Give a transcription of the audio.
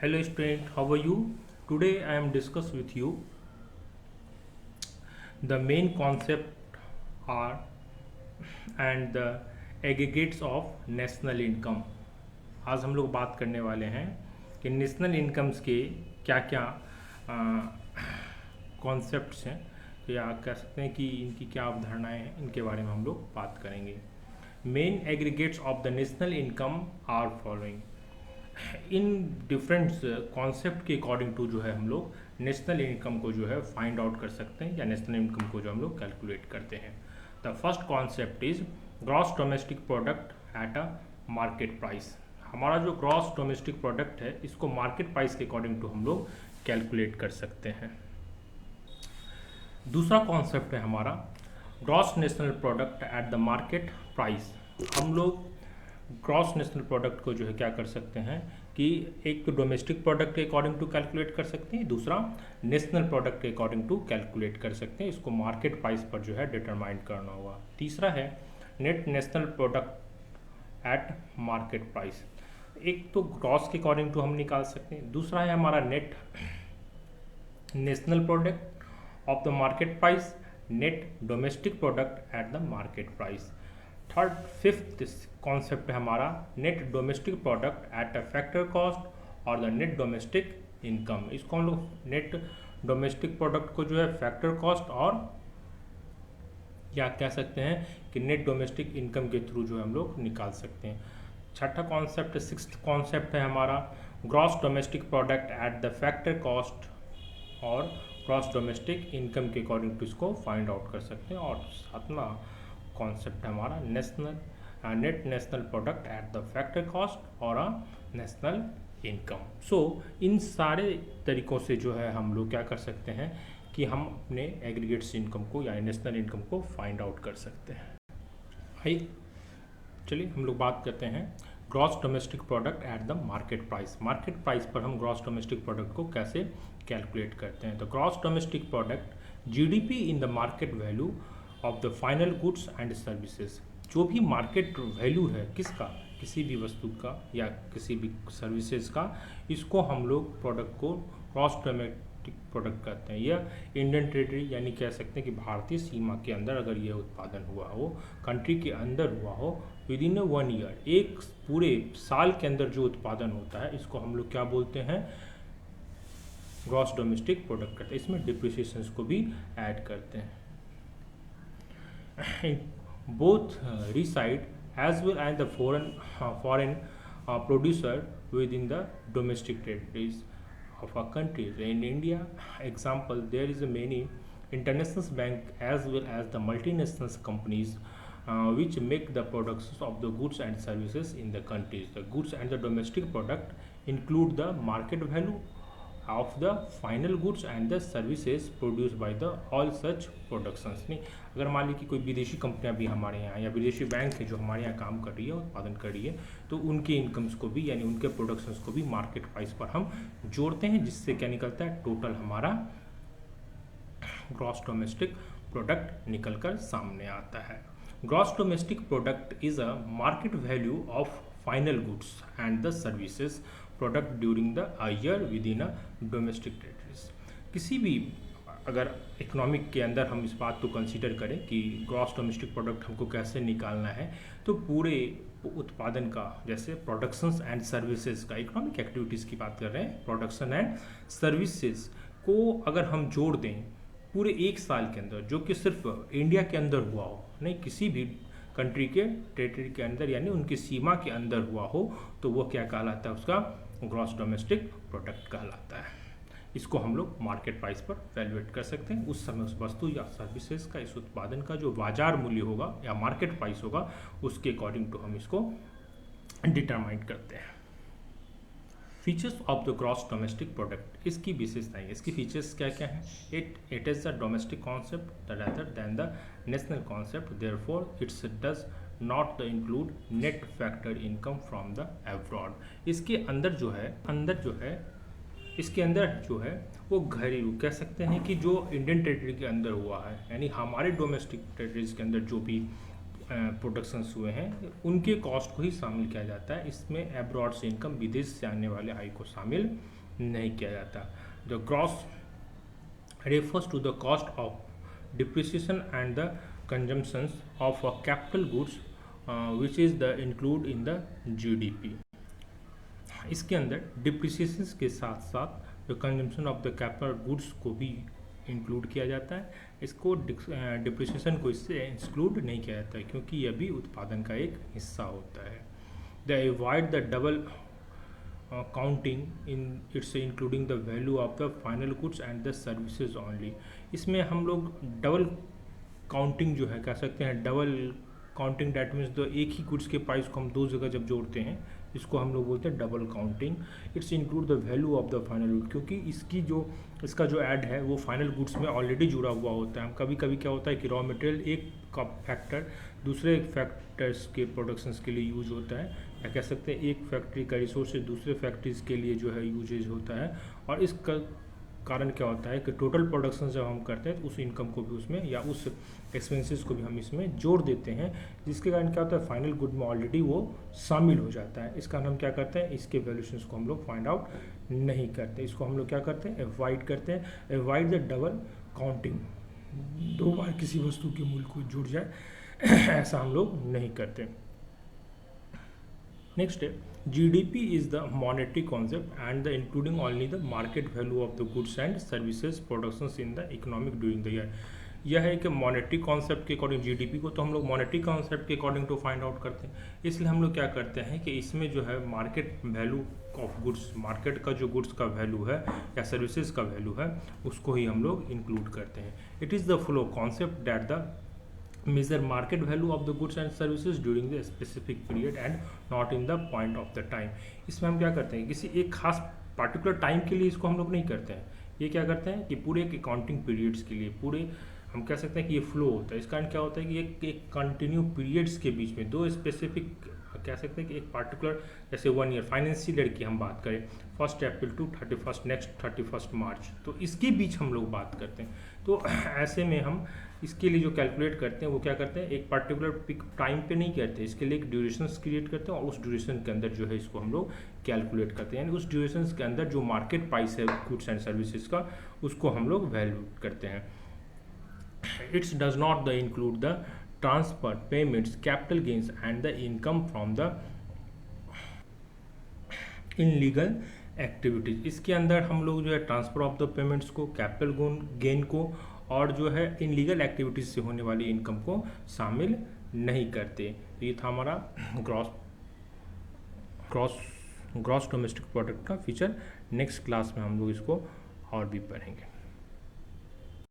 Hello student, how are you? Today I am discuss with you the main concept are and the aggregates of national income. आज हम लोग बात करने वाले हैं कि नेशनल इनकम्स के क्या क्या कॉन्सेप्ट्स हैं या कह सकते हैं कि इनकी क्या अवधारणाएं हैं, इनके बारे में हम लोग बात करेंगे। Main aggregates of the national income are following. In different concept के अकॉर्डिंग टू जो है हम लोग नेशनल इनकम को जो है फाइंड आउट कर सकते हैं या नेशनल इनकम को जो हम लोग कैलकुलेट करते हैं। The first concept is gross domestic product at a market price. हमारा जो ग्रॉस डोमेस्टिक प्रोडक्ट है इसको मार्केट प्राइस के अकॉर्डिंग टू हम लोग कैलकुलेट कर सकते हैं। दूसरा कॉन्सेप्ट है हमारा gross national product at the market price. हम लोग ग्रॉस नेशनल प्रोडक्ट को जो है क्या कर सकते हैं कि एक तो डोमेस्टिक प्रोडक्ट के अकॉर्डिंग टू कैलकुलेट कर सकते हैं, दूसरा नेशनल प्रोडक्ट के अकॉर्डिंग टू कैलकुलेट कर सकते हैं। इसको मार्केट प्राइस पर जो है डिटरमाइन करना होगा। तीसरा है net national product at market price. एक तो ग्रॉस के अकॉर्डिंग टू हम निकाल सकते हैं, दूसरा है हमारा net national product of the market price, net domestic product at the market price. Fifth concept है हमारा net domestic product at a factor cost और द नेट डोमेस्टिक इनकम। इसको हम लोग नेट डोमेस्टिक प्रोडक्ट को जो है फैक्टर कॉस्ट और या कह सकते हैं कि नेट डोमेस्टिक इनकम के थ्रू जो है हम लोग निकाल सकते हैं। छठा कॉन्सेप्ट सिक्स्थ कॉन्सेप्ट है हमारा gross domestic product at the factor cost और ग्रॉस डोमेस्टिक इनकम के अकॉर्डिंग टू इसको फाइंड आउट कर सकते हैं। और सातवां कॉन्सेप्ट है हमारा net national product at the factor cost और नेशनल इनकम। सो इन सारे तरीक़ों से जो है हम लोग क्या कर सकते हैं कि हम अपने एग्रीगेट्स इनकम को या नेशनल इनकम को फाइंड आउट कर सकते हैं। आइए चलिए हम लोग बात करते हैं gross domestic product at the market price. Market price पर हम ग्रॉस डोमेस्टिक प्रोडक्ट को कैसे कैलकुलेट करते हैं। तो gross domestic product GDP in the market value of the final goods and services. जो भी मार्केट वैल्यू है किसका, किसी भी वस्तु का या किसी भी सर्विसेज का, इसको हम लोग प्रोडक्ट को ग्रॉस डोमेस्टिक प्रोडक्ट कहते हैं। यह इंडियन टेरिटरी यानी कह सकते हैं कि भारतीय सीमा के अंदर अगर यह उत्पादन हुआ हो, कंट्री के अंदर हुआ हो, विद इन 1 ईयर, एक पूरे साल के अंदर जो उत्पादन होता है इसको हम लोग क्या बोलते हैं, ग्रॉस डोमेस्टिक प्रोडक्ट कहते हैं। इसमें डिप्रिसिएशंस को भी ऐड करते हैं। Both reside as well as the foreign producer within the domestic territories of our countries. In India, example, there is a many international bank as well as the multinational companies which make the products of the goods and services in the countries. The goods and the domestic product include the market value of the final goods and the services produced by the all such productions। नहीं, अगर मान ली कि कोई विदेशी कंपनियां भी हमारे यहाँ या विदेशी बैंक है जो हमारे यहाँ काम कर रही है, उत्पादन कर रही है, तो उनके इनकम्स को भी यानी उनके प्रोडक्शंस को भी मार्केट प्राइस पर हम जोड़ते हैं, जिससे क्या निकलता है, टोटल हमारा ग्रॉस डोमेस्टिक प्रोडक्ट निकल कर सामने आता है। Gross domestic product is a market value of final goods and the services product during the year with in a domestic territories. किसी भी अगर इकोनॉमिक के अंदर हम इस बात को कंसीडर करें कि ग्रॉस डोमेस्टिक प्रोडक्ट हमको कैसे निकालना है, तो पूरे उत्पादन का, जैसे प्रोडक्शंस एंड सर्विसेज का, इकोनॉमिक एक्टिविटीज़ की बात कर रहे हैं, प्रोडक्शन एंड सर्विसेज को अगर हम जोड़ दें पूरे एक साल के अंदर, जो कि सिर्फ इंडिया के अंदर हुआ हो, नहीं किसी भी कंट्री के टेरिटरी के अंदर यानी उनकी सीमा के अंदर हुआ हो, तो वो क्या कहलाता है, उसका ग्रॉस डोमेस्टिक प्रोडक्ट कहलाता है। इसको हम लोग मार्केट प्राइस पर वैल्यूएट कर सकते हैं। उस समय उस वस्तु या सर्विसेज का, इस उत्पादन का जो बाजार मूल्य होगा या मार्केट प्राइस होगा, उसके अकॉर्डिंग टू हम इसको डिटरमाइन करते हैं। Features of the gross domestic product, इसकी विशेषताएं, इसकी फीचर्स क्या क्या हैं। It is the domestic concept rather than the national concept, therefore it does not include net factor income from the abroad। इसके अंदर जो है इसके अंदर जो है वो घरेलू कह सकते हैं कि जो इंडियन टेरिटरी के अंदर हुआ है, यानी हमारे डोमेस्टिक टेरिटरीज के अंदर जो भी प्रोडक्शंस हुए हैं उनके कॉस्ट को ही शामिल किया जाता है। इसमें एब्रॉड से इनकम, विदेश से आने वाले आय को शामिल नहीं किया जाता। The gross refers to the cost of depreciation and the consumptions of capital goods which is the include in the GDP. इसके अंदर डिप्रिसिएशन के साथ साथ जो consumption of the capital goods को भी इंक्लूड किया जाता है। इसको डिप्रिसिएशन को इससे एक्सक्लूड नहीं किया जाता है क्योंकि यह भी उत्पादन का एक हिस्सा होता है। The avoid the double counting in its including the value of the final goods and the services only. इसमें हम लोग डबल काउंटिंग जो है कह सकते हैं, डबल काउंटिंग डैट मीन्स तो एक ही गुड्स के प्राइस को हम दो जगह जब जोड़ते हैं इसको हम लोग बोलते हैं double counting. It's include the value of the final good, क्योंकि इसका जो ऐड है वो फाइनल गुड्स में ऑलरेडी जुड़ा हुआ होता है। कभी कभी क्या होता है कि रॉ मटेरियल एक का फैक्टर दूसरे फैक्टर्स के प्रोडक्शंस के लिए यूज होता है, या कह सकते हैं एक फैक्ट्री का रिसोर्स दूसरे फैक्ट्रीज के लिए जो है यूजेज होता है। और इसका कारण क्या होता है कि टोटल प्रोडक्शन जब हम करते हैं तो उस इनकम को भी उसमें या उस एक्सपेंसेस को भी हम इसमें जोड़ देते हैं, जिसके कारण क्या होता है फाइनल गुड में ऑलरेडी वो शामिल हो जाता है। इस कारण हम क्या करते हैं, इसके वैल्यूशंस को हम लोग फाइंड आउट नहीं करते। इसको हम लोग क्या करते हैं, अवॉइड करते हैं। अवॉइड द डबल काउंटिंग, दो बार किसी वस्तु के मूल्य को जुड़ जाए ऐसा हम लोग नहीं करते। नेक्स्ट है GDP is the monetary concept and the including only the market value of the goods and services productions in the economic during the year। यह है कि मॉनेटरी कॉन्सेप्ट के अकॉर्डिंग GDP को तो हम लोग मॉनेटरी कॉन्सेप्ट के अकॉर्डिंग टू फाइंड आउट करते हैं। इसलिए हम लोग क्या करते हैं कि इसमें जो है market value of goods, market का जो गुड्स का वैल्यू है या सर्विसेज का वैल्यू है उसको ही हम लोग इंक्लूड करते हैं। It is the flow concept that the measure market value of the goods and services during the specific period and not in the point of the time। इसमें हम क्या करते हैं, किसी एक खास पार्टिकुलर टाइम के लिए इसको हम लोग नहीं करते हैं। ये क्या करते हैं कि पूरे एक अकाउंटिंग पीरियड्स के लिए, पूरे हम कह सकते हैं कि ये फ्लो होता है। इस कारण क्या होता है कि एक कंटिन्यू पीरियड्स के बीच में दो स्पेसिफिक कह सकते हैं कि एक पार्टिकुलर जैसे 1 ईयर फाइनेंशियल ईयर की हम बात करें 1 अप्रैल टू 31 नेक्स्ट 31 मार्च, तो इसके बीच हम लोग बात करते हैं। तो ऐसे में हम इसके लिए जो कैलकुलेट करते हैं वो क्या करते हैं, एक पर्टिकुलर पिक टाइम पे नहीं करते, इसके लिए एक ड्यूरेशंस क्रिएट करते हैं और उस ड्यूरेशन के अंदर जो है इसको हम लोग कैलकुलेट करते हैं। यानी उस ड्यूरेशन के अंदर जो मार्केट प्राइस है गुड्स एंड सर्विसेज का उसको हम लोग वैल्यू करते हैं। It's does not the include the transfer payments capital gains and the income from the illegal activities. इसके अंदर हम लोग जो है ट्रांसफर ऑफ द पेमेंट्स को, कैपिटल गेन को और जो है इनलीगल एक्टिविटीज से होने वाली इनकम को शामिल नहीं करते। तो ये था हमारा ग्रॉस डोमेस्टिक प्रोडक्ट का फीचर। नेक्स्ट क्लास में हम लोग इसको और भी पढ़ेंगे।